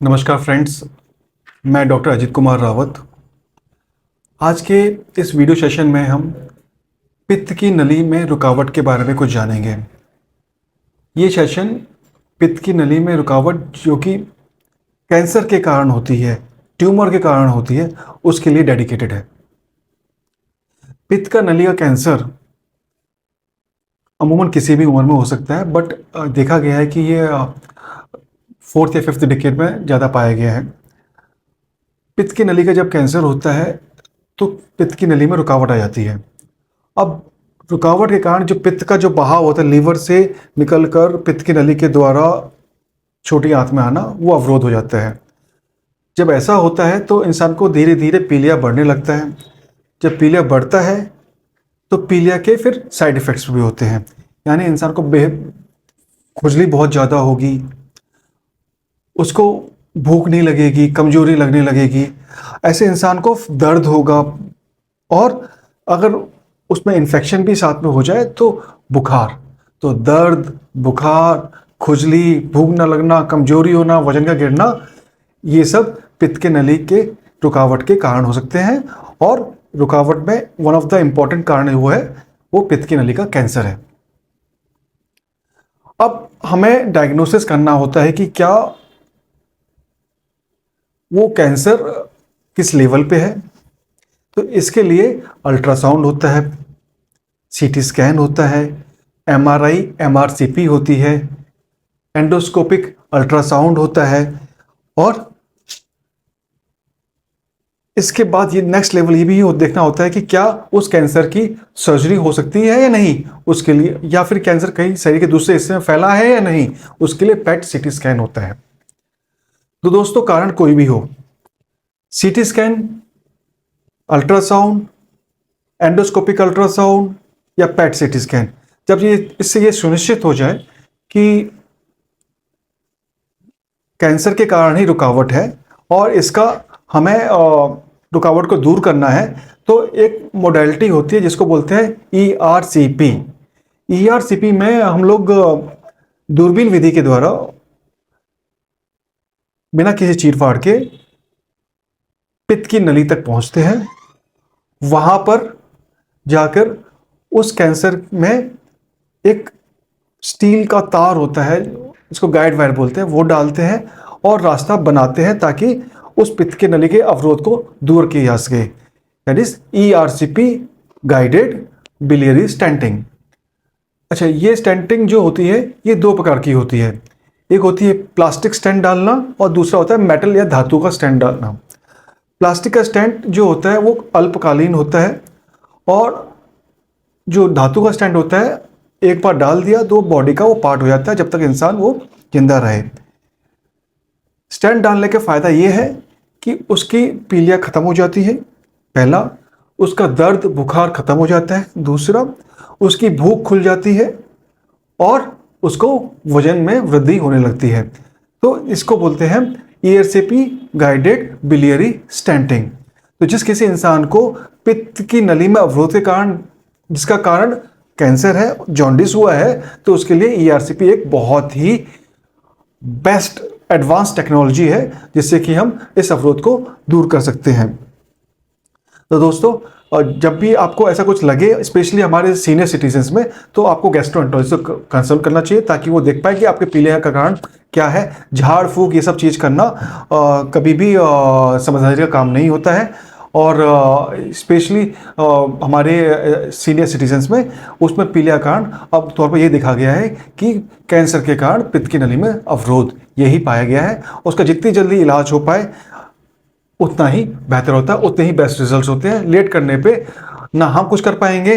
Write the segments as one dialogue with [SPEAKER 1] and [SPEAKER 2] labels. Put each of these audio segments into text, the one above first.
[SPEAKER 1] नमस्कार फ्रेंड्स, मैं डॉक्टर अजीत कुमार रावत। आज के इस वीडियो सेशन में हम पित्त की नली में रुकावट के बारे में कुछ जानेंगे। ये सेशन पित्त की नली में रुकावट जो कि कैंसर के कारण होती है, ट्यूमर के कारण होती है, उसके लिए डेडिकेटेड है। पित्त का नली का कैंसर अमूमन किसी भी उम्र में हो सकता है, बट देखा गया है कि ये 4th या 5th डिकेड में ज़्यादा पाया गया है। पित्त की नली का जब कैंसर होता है तो पित्त की नली में रुकावट आ जाती है। अब रुकावट के कारण जो पित्त का जो बहाव होता है लीवर से निकलकर पित्त की नली के द्वारा छोटी आंत में आना, वो अवरोध हो जाता है। जब ऐसा होता है तो इंसान को धीरे धीरे पीलिया बढ़ने लगता है। जब पीलिया बढ़ता है तो पीलिया के फिर साइड इफ़ेक्ट्स भी होते हैं, यानी इंसान को खुजली बहुत ज़्यादा होगी, उसको भूख नहीं लगेगी, कमजोरी लगने लगेगी, ऐसे इंसान को दर्द होगा, और अगर उसमें इन्फेक्शन भी साथ में हो जाए तो बुखार। तो दर्द, बुखार, खुजली, भूख न लगना, कमजोरी होना, वजन का गिरना, ये सब पित्त के नली के रुकावट के कारण हो सकते हैं। और रुकावट में वन ऑफ द इम्पॉर्टेंट कारण वो पित्त की नली का कैंसर है। अब हमें डायग्नोसिस करना होता है कि क्या वो कैंसर किस लेवल पे है। तो इसके लिए अल्ट्रासाउंड होता है, सीटी स्कैन होता है, एमआरआई, एमआरसीपी होती है, एंडोस्कोपिक अल्ट्रासाउंड होता है, और इसके बाद ये नेक्स्ट लेवल ये भी देखना होता है कि क्या उस कैंसर की सर्जरी हो सकती है या नहीं उसके लिए, या फिर कैंसर कहीं शरीर के दूसरे हिस्से में फैला है या नहीं, उसके लिए पेट सीटी स्कैन होता है। तो दोस्तों, कारण कोई भी हो, CT scan, ultrasound, endoscopic ultrasound या पेट सीटी स्कैन, जब इससे ये सुनिश्चित हो जाए कि कैंसर के कारण ही रुकावट है और इसका हमें रुकावट को दूर करना है, तो एक मोडेलिटी होती है जिसको बोलते हैं ERCP। ERCP में हम लोग दूरबीन विधि के द्वारा बिना किसी चीरफाड़ के पित्त की नली तक पहुंचते हैं। वहां पर जाकर उस कैंसर में एक स्टील का तार होता है, इसको गाइड वायर बोलते हैं, वो डालते हैं और रास्ता बनाते हैं ताकि उस पित्त की नली के अवरोध को दूर किया जा सके। That is ERCP, guided biliary stenting. अच्छा, ये स्टेंटिंग जो होती है ये दो प्रकार की होती है। एक होती है प्लास्टिक स्टेंट डालना और दूसरा होता है मेटल या धातु का स्टेंट डालना। प्लास्टिक का स्टेंट जो होता है वो अल्पकालीन होता है, और जो धातु का स्टेंट होता है एक बार डाल दिया तो बॉडी का वो पार्ट हो जाता है जब तक इंसान वो जिंदा रहे। स्टेंट डालने का फ़ायदा ये है कि उसकी पीलिया ख़त्म हो जाती है, पहला, उसका दर्द बुखार ख़त्म हो जाता है, दूसरा, उसकी भूख खुल जाती है और उसको वजन में वृद्धि होने लगती है। तो इसको बोलते हैं ERCP, गाइडेड बिलियरी स्टेंटिंग। तो जिस किसी इंसान को पित्त की नली में अवरोध के कारण, जिसका कारण कैंसर है, जॉन्डिस हुआ है, तो उसके लिए ERCP एक बहुत ही बेस्ट एडवांस टेक्नोलॉजी है जिससे कि हम इस अवरोध को दूर कर सकते हैं। तो दोस्तों, जब भी आपको ऐसा कुछ लगे, स्पेशली हमारे सीनियर सिटीजन्स में, तो आपको गैस्ट्रोएंटरोलॉजिस्ट को कंसल्ट करना चाहिए ताकि वो देख पाए कि आपके पीलिया का कारण क्या है। झाड़ फूक ये सब चीज़ करना कभी भी समझदारी का काम नहीं होता है, और स्पेशली हमारे सीनियर सिटीजन्स में उसमें पीलिया कारण अब तौर पर यह देखा गया है कि कैंसर के कारण पित्त की नली में अवरोध यही पाया गया है। उसका जितनी जल्दी इलाज हो पाए उतना ही बेहतर होता है, उतने ही बेस्ट रिजल्ट्स होते हैं। लेट करने पे ना हम कुछ कर पाएंगे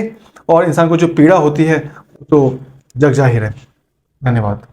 [SPEAKER 1] और इंसान को जो पीड़ा होती है तो जग जाहिर है। धन्यवाद।